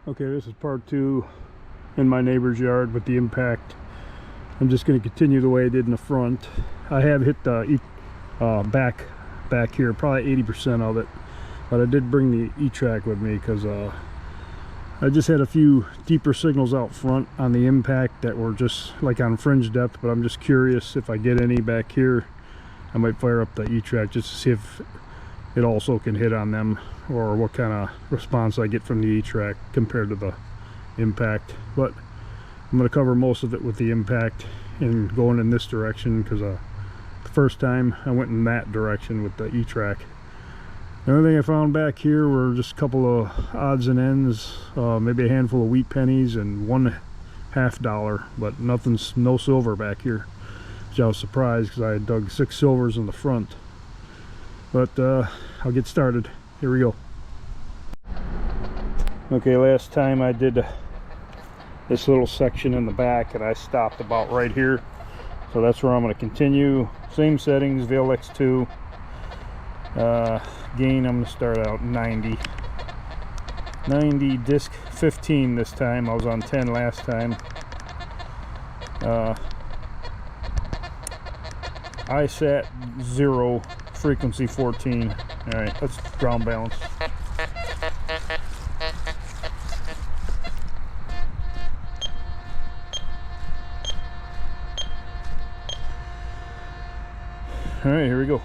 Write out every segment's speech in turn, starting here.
Okay, this is part 2 in my neighbor's yard with the impact. I'm just going to continue the way I did in the front. I have hit the back here, probably 80% of it, but I did bring the E-TRAC with me because I just had a few deeper signals out front on the impact that were just like on fringe depth, but I'm just curious if I get any back here. I might fire up the E-TRAC just to see if it also can hit on them, or what kind of response I get from the E-TRAC compared to the impact. But I'm going to cover most of it with the impact and going in this direction, because the first time I went in that direction with the E-TRAC. The only thing I found back here were just a couple of odds and ends, maybe a handful of wheat pennies and $1.50, but no silver back here, which I was surprised because I had dug 6 silvers in the front. But I'll get started. Here we go. Okay, last time I did this little section in the back and I stopped about right here, so that's where I'm going to continue. Same settings, VLX2. Gain, I'm going to start out 90, disc 15 this time. I was on 10 last time. I sat 0, frequency 14. All right, let's ground balance. All right, here we go.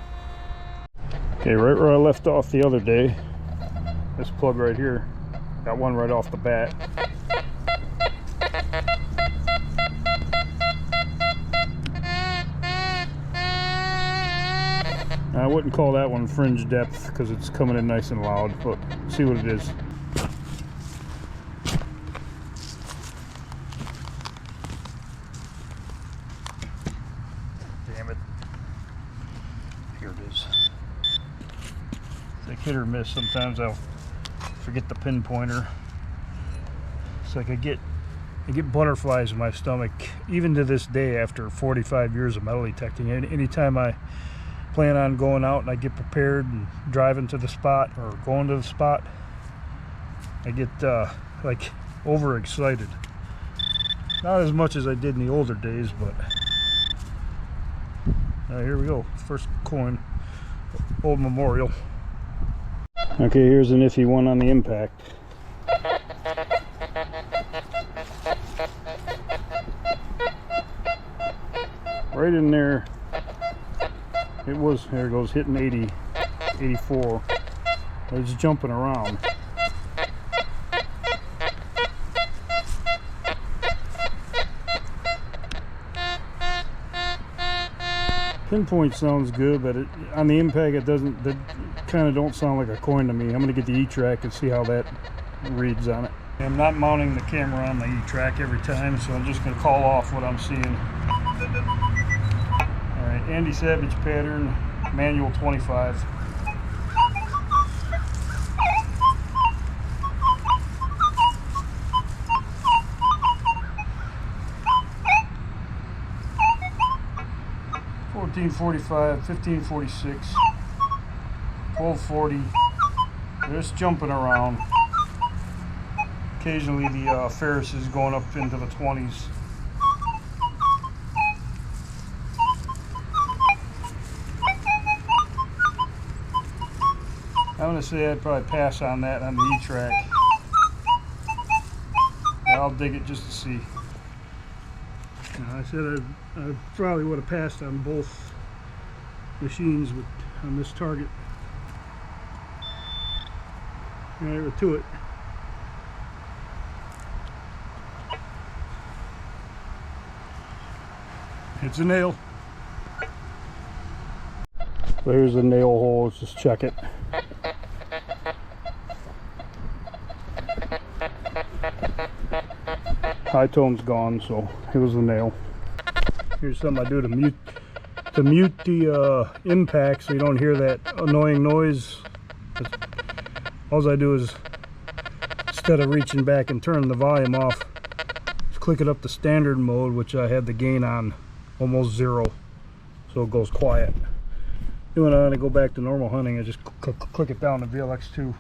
Okay, right where I left off the other day, this plug right here, got one right off the bat. I wouldn't call that one fringe depth because it's coming in nice and loud, but see what it is. Damn it. Here it is. It's like hit or miss. Sometimes I'll forget the pinpointer. It's like I get butterflies in my stomach, even to this day after 45 years of metal detecting. Anytime I plan on going out and I get prepared and driving to the spot or going to the spot, I get like overexcited. Not as much as I did in the older days, but here we go. First coin, old memorial. Okay, here's an Iffy one on the impact. Right in there. It was, there it goes, hitting 80, 84. It's jumping around. Pinpoint sounds good, but on the impact it doesn't, that kind of don't sound like a coin to me. I'm going to get the E-TRAC and see how that reads on it. I'm not mounting the camera on the E-TRAC every time, so I'm just going to call off what I'm seeing. Alright, Andy Savage pattern, manual 25. $14.45, $15.46, $12.40. They're just jumping around. Occasionally the Ferris is going up into the 20s. I'm going to say I'd probably pass on that on the E-TRAC. I'll dig it just to see. I said I probably would have passed on both machines, but on this target. Alright, we're to it. It's a nail. So here's the nail hole, let's just check it. High tone's gone, so it was the nail. Here's something I do to mute the impact so you don't hear that annoying noise. All I do is, instead of reaching back and turning the volume off, just click it up to standard mode, which I had the gain on almost 0, so it goes quiet. Then when I go back to normal hunting, I just click it down to VLX2.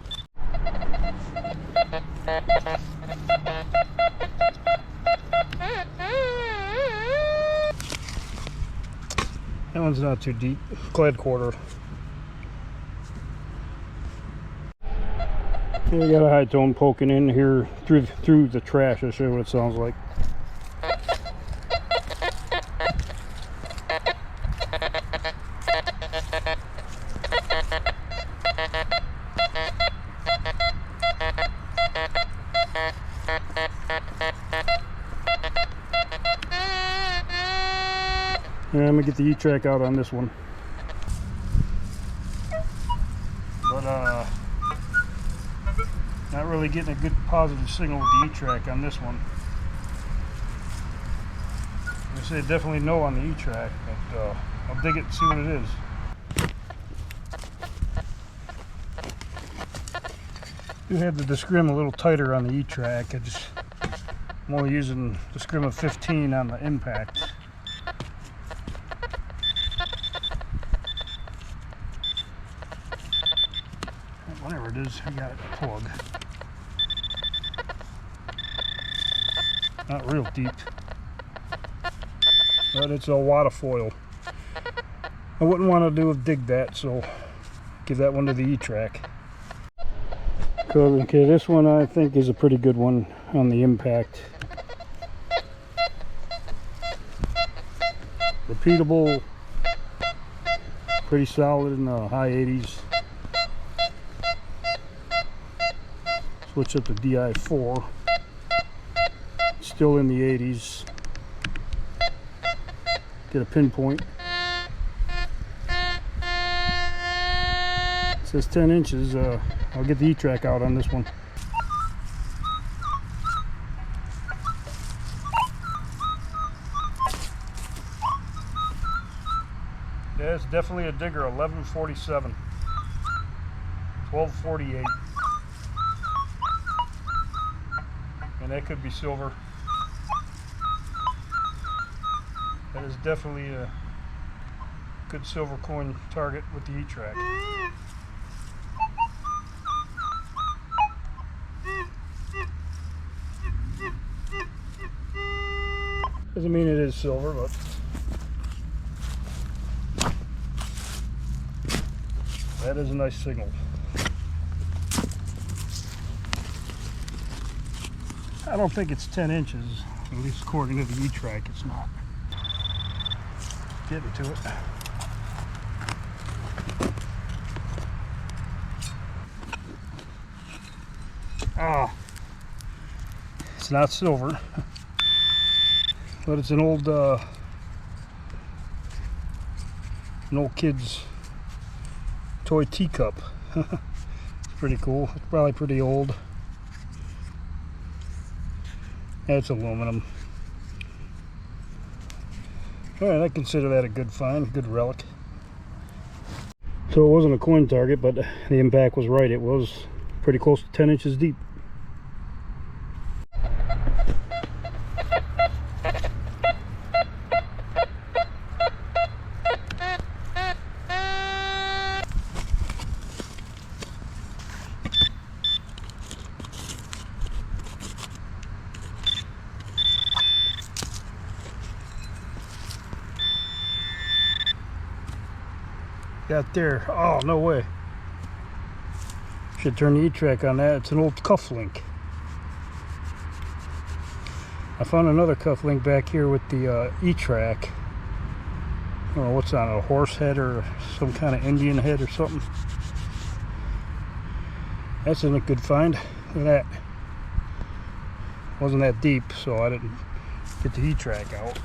one's not too deep. Clad quarter. Okay, we got a high tone poking in here through the trash. I'll show you what it sounds like. Yeah, I'm gonna get the E-TRAC out on this one. But not really getting a good positive signal with the E-TRAC on this one. I say definitely no on the E-TRAC, but I'll dig it and see what it is. I do have the scrim a little tighter on the E-TRAC. I'm only using the scrim of 15 on the impact. Whatever it is, I got it plugged. Not real deep, but it's a wad of foil. I wouldn't want to dig that, so give that one to the E-TRAC. Okay, this one I think is a pretty good one on the impact. Repeatable, pretty solid in the high 80s. Switch up to DI4, still in the 80s. Get a pinpoint. It says 10 inches. I'll get the E-TRAC out on this one. Yeah, it's definitely a digger. 1147, 1248. And that could be silver. That is definitely a good silver coin target with the E-TRAC. Doesn't mean it is silver, but that is a nice signal. I don't think it's 10 inches, at least according to the E-TRAC, it's not. Get it to it. Ah, it's not silver, but it's an old kid's toy teacup. It's pretty cool. It's probably pretty old. It's aluminum. Alright, I consider that a good find, good relic. So it wasn't a coin target, but the impact was right. It was pretty close to 10 inches deep. Got there. Oh, no way. Should turn the E-TRAC on that. It's an old cuff link. I found another cuff link back here with the E-TRAC. I don't know what's on it, a horse head or some kind of Indian head or something. That's a good find. Look at that. Wasn't that deep, so I didn't get the E-TRAC out.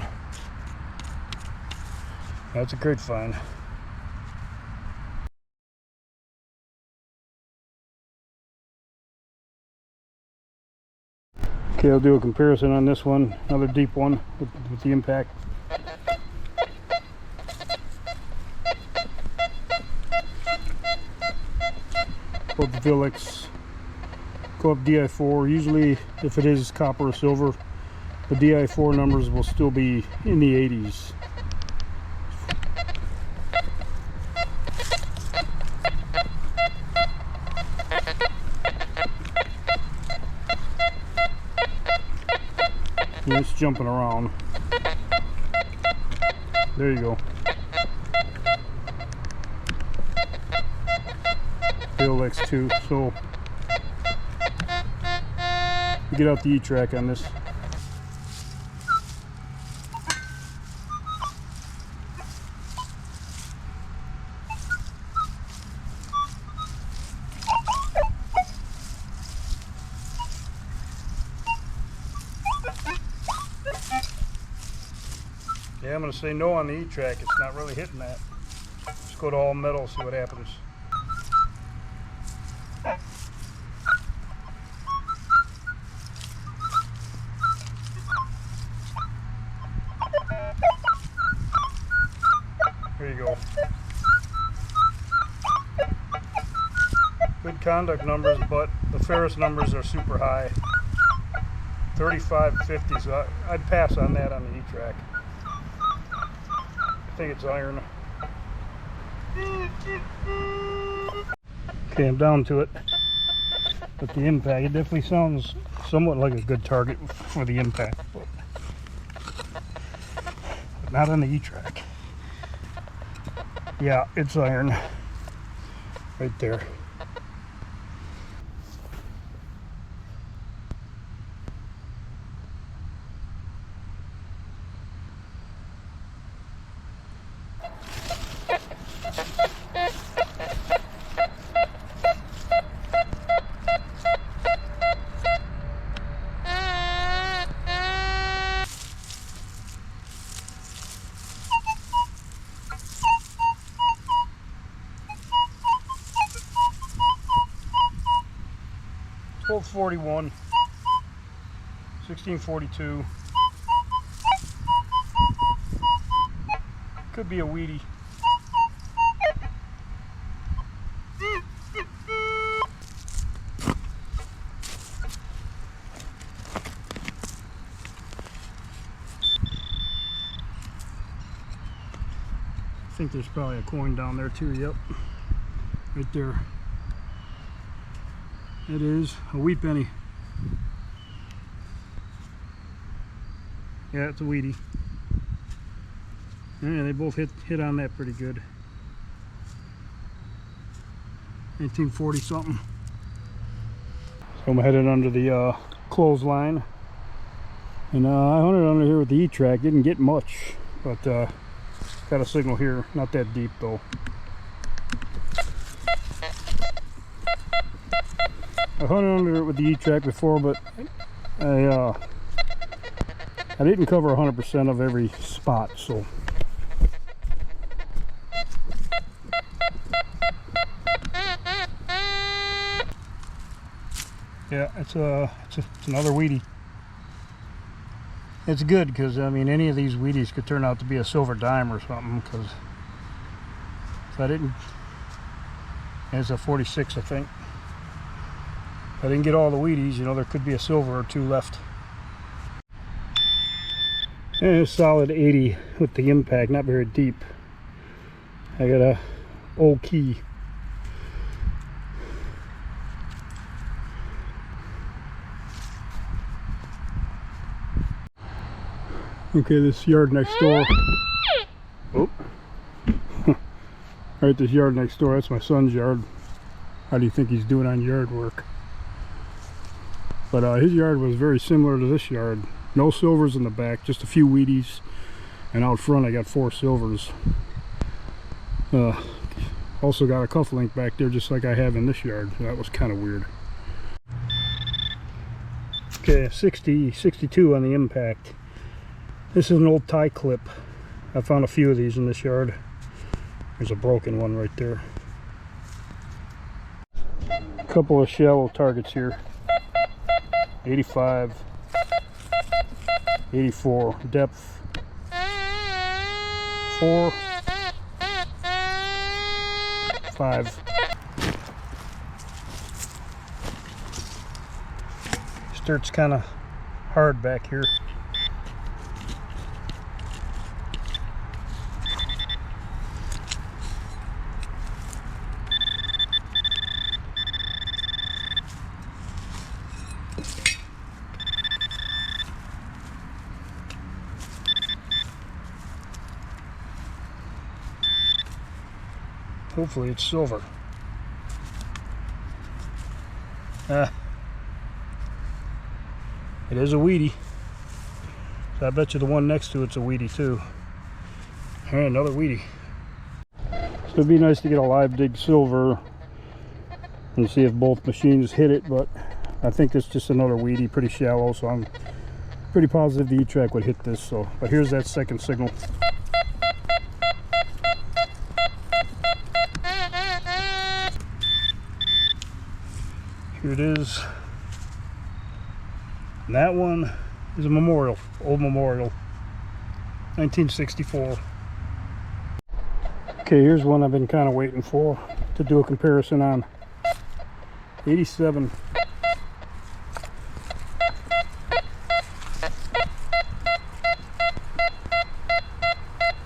That's a great find. Okay, I'll do a comparison on this one, another deep one with the impact. Both the Relics go up DI4. Usually, if it is copper or silver, the DI4 numbers will still be in the 80s. It's jumping around. There you go. Relics too. So get out the E-TRAC on this. Yeah, I'm going to say no on the E-TRAC. It's not really hitting that. Just go to all metal, see what happens. There you go. Good conduct numbers, but the ferrous numbers are super high. 3550, so I'd pass on that on the E-TRAC. I think it's iron. Okay, I'm down to it. But the impact, it definitely sounds somewhat like a good target for the impact, but not on the E-TRAC. Yeah, it's iron. Right there. Both 41, 1642. Could be a weedy. I think there's probably a coin down there too. Yep, right there. It is a wheat penny. Yeah, it's a weedy. Yeah, they both hit on that pretty good. 1940 something. So I'm headed under the clothesline, and I hunted under here with the E-TRAC. Didn't get much, but got a signal here. Not that deep though. I hunted under it with the E-TRAC before, but I didn't cover 100% of every spot, so. Yeah, it's another weedy. It's good because I mean any of these weedies could turn out to be a silver dime or something. Because I didn't. It's a 46, I think. I didn't get all the weedies, you know, there could be a silver or two left. And a solid 80 with the impact, not very deep. I got a old key. Okay, this yard next door. Oh. Right, this yard next door, that's my son's yard. How do you think he's doing on yard work? But his yard was very similar to this yard. No silvers in the back, just a few weedies. And out front I got 4 silvers. Also got a cufflink back there just like I have in this yard. That was kind of weird. Okay, 62 on the impact. This is an old tie clip. I found a few of these in this yard. There's a broken one right there. A couple of shallow targets here. 85, 84, depth 4, 5. Dirt's kind of hard back here. Hopefully it's silver. It is a weedy. So I bet you the one next to it's a weedy too. All right, another weedy. So it'd be nice to get a live dig silver and see if both machines hit it, but I think it's just another weedy, pretty shallow, so I'm pretty positive the E-TRAC would hit this. So, but here's that second signal. Here it is. And that one is a memorial, old memorial, 1964. Okay, here's one I've been kind of waiting for to do a comparison on. 87.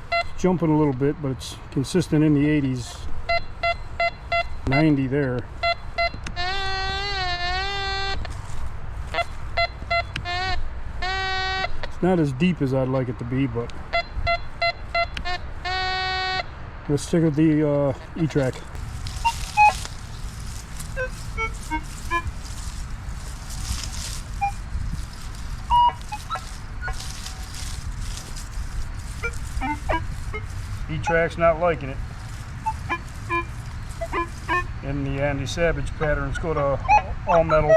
It's jumping a little bit, but it's consistent in the 80s. 90 there. Not as deep as I'd like it to be, but let's check out the E-TRAC. E-TRAC's not liking it. In the anti-savage patterns, go to all metal.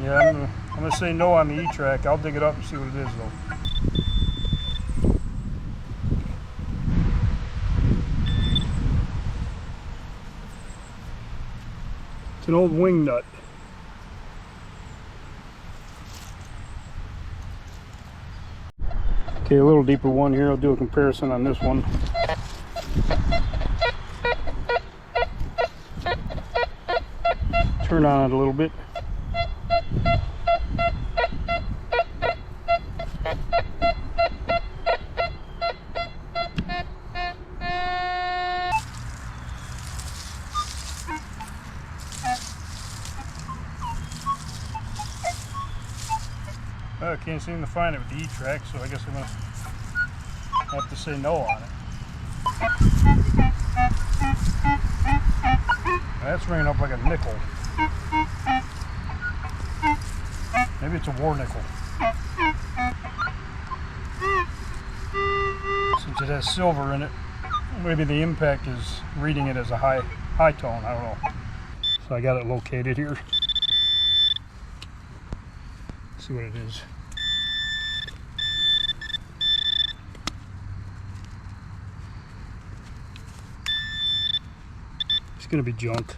Yeah, I'm gonna say no on the E-TRAC. I'll dig it up and see what it is though. It's an old wing nut. Okay, a little deeper one here. I'll do a comparison on this one. Turn on it a little bit. I can't seem to find it with the E-TRAC, so I guess I'm going to have to say no on it. That's ringing up like a nickel. Maybe it's a war nickel. Since it has silver in it, maybe the impact is reading it as a high tone, I don't know. So I got it located here. Let's see what it is. It's gonna be junk.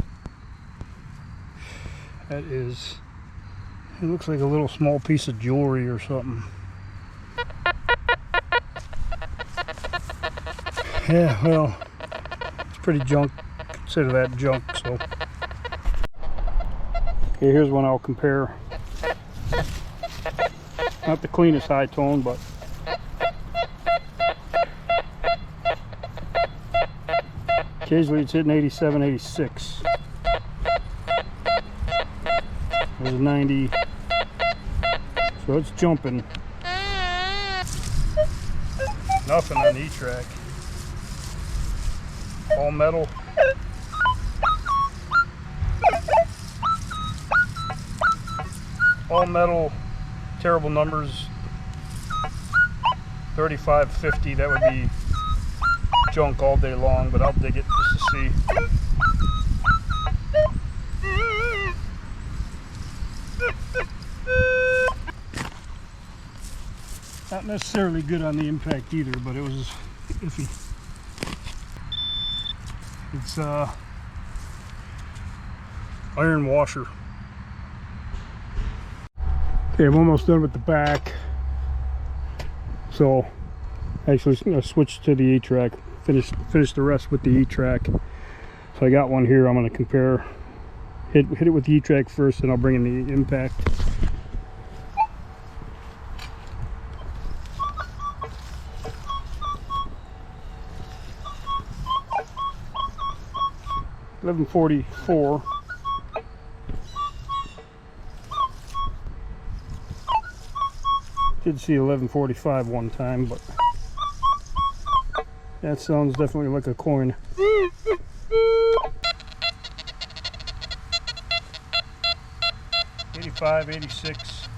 That is, it looks like a little small piece of jewelry or something. Yeah, well, it's pretty junk. Consider that junk, so. Okay, here's one I'll compare. Not the cleanest high tone, but occasionally it's hitting 87, 86. There's 90, so it's jumping. Nothing on the E-TRAC. All metal. All metal, terrible numbers. 35, 50, that would be junk all day long, but I'll dig it just to see. Not necessarily good on the impact either, but it was iffy. It's iron washer. Okay, I'm almost done with the back. So actually I'm going to switch to the E-TRAC, finish the rest with the E-TRAC. So I got one here. I'm going to compare, hit it with the E-TRAC first, and I'll bring in the impact. .1144. Did see 1145 one time, but That sounds definitely like a coin. 85, 86.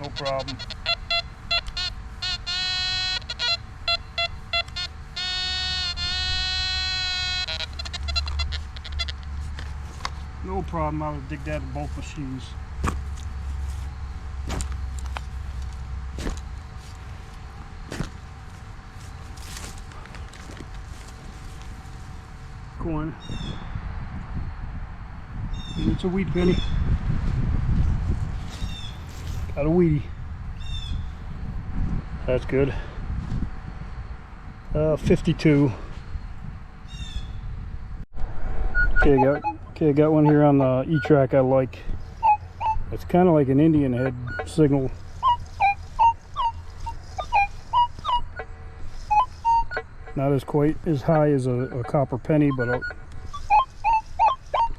No problem. No problem, I would dig that in both machines. Coin. And it's a wheat penny. Got a wheatie. That's good. 52. Okay, I got one here on the E-TRAC I like. It's kind of like an Indian head signal. Not as quite as high as a copper penny, but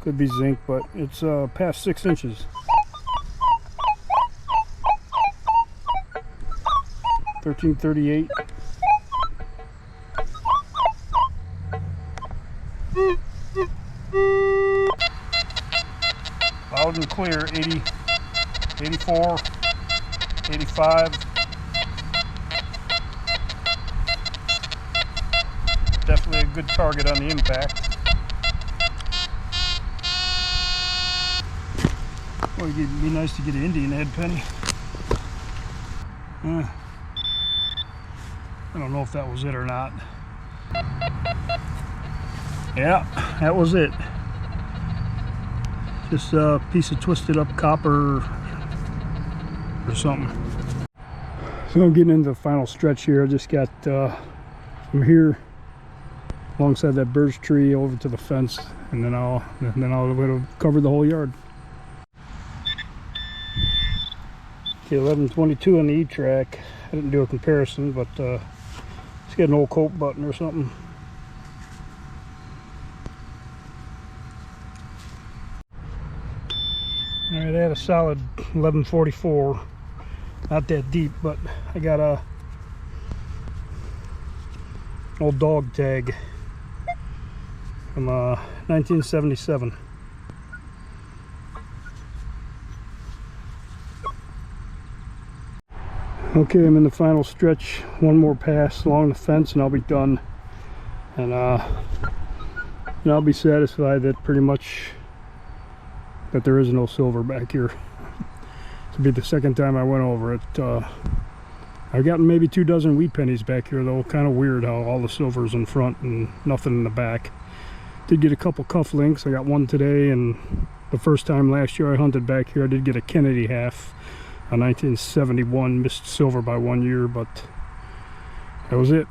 could be zinc, but it's past 6 inches. 1338. Loud and clear. 80, 84, 85. Definitely a good target on the impact. Well, it'd be nice to get an Indian head penny. I don't know if that was it or not. Yeah, that was it. Just a piece of twisted up copper or something. So I'm getting into the final stretch here. I just got from here alongside that birch tree over to the fence, and then I'll cover the whole yard. Okay, 1122 on the E-TRAC. I didn't do a comparison, but let's get an old coat button or something. Alright, I had a solid 1144. Not that deep, but I got a old dog tag from 1977. Okay, I'm in the final stretch. One more pass along the fence and I'll be done. And I'll be satisfied that pretty much that there is no silver back here. This will be the second time I went over it. I've gotten maybe 2 dozen wheat pennies back here though. Kind of weird how all the silver's in front and nothing in the back. Did get a couple cufflinks. I got one today, and the first time last year I hunted back here I did get a Kennedy half. A 1971, missed silver by 1 year, but that was it.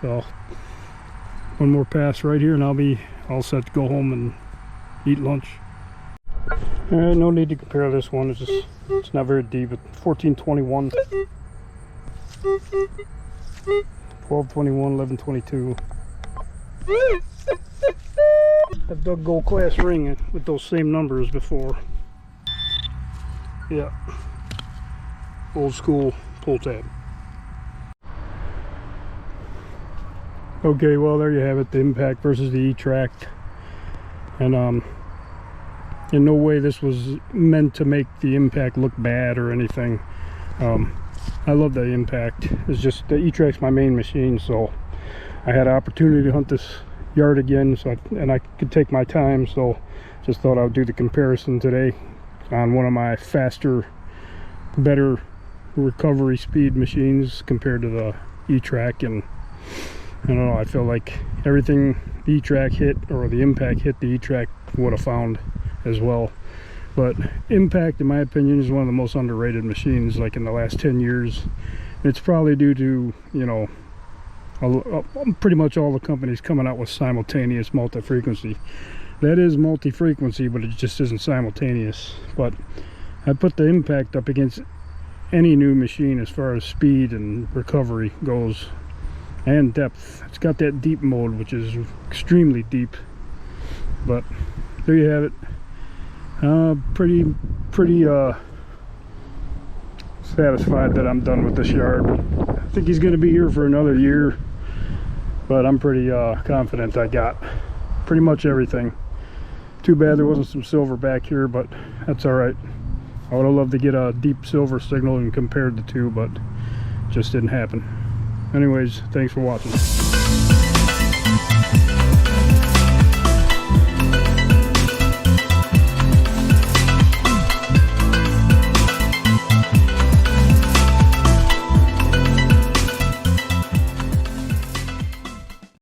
So one more pass right here and I'll be all set to go home and eat lunch. Alright, no need to compare this one. It's not very deep. It's 1421, 1221, 1122. I've dug gold class ring with those same numbers before. Yeah. Old school pull tab. Okay, well there you have it, the Impact versus the E-TRAC. And in no way this was meant to make the Impact look bad or anything. I love the Impact. It's just the E-TRAC's my main machine, so I had an opportunity to hunt this yard again, and I could take my time, so just thought I would do the comparison today on one of my faster, better recovery speed machines compared to the E-TRAC. And I don't know, I feel like everything the E-TRAC hit, or the Impact hit, the E-TRAC would have found as well. But Impact, in my opinion, is one of the most underrated machines like in the last 10 years. It's probably due to, you know, pretty much all the companies coming out with simultaneous multi-frequency. That is multi-frequency, but it just isn't simultaneous. But I put the Impact up against any new machine as far as speed and recovery goes, and depth. It's got that deep mode, which is extremely deep. But there you have it. Pretty satisfied that I'm done with this yard. I think he's going to be here for another year, but I'm pretty confident I got pretty much everything. Too bad there wasn't some silver back here, but that's all right. I would have loved to get a deep silver signal and compared the two, but just didn't happen. Anyways, thanks for watching.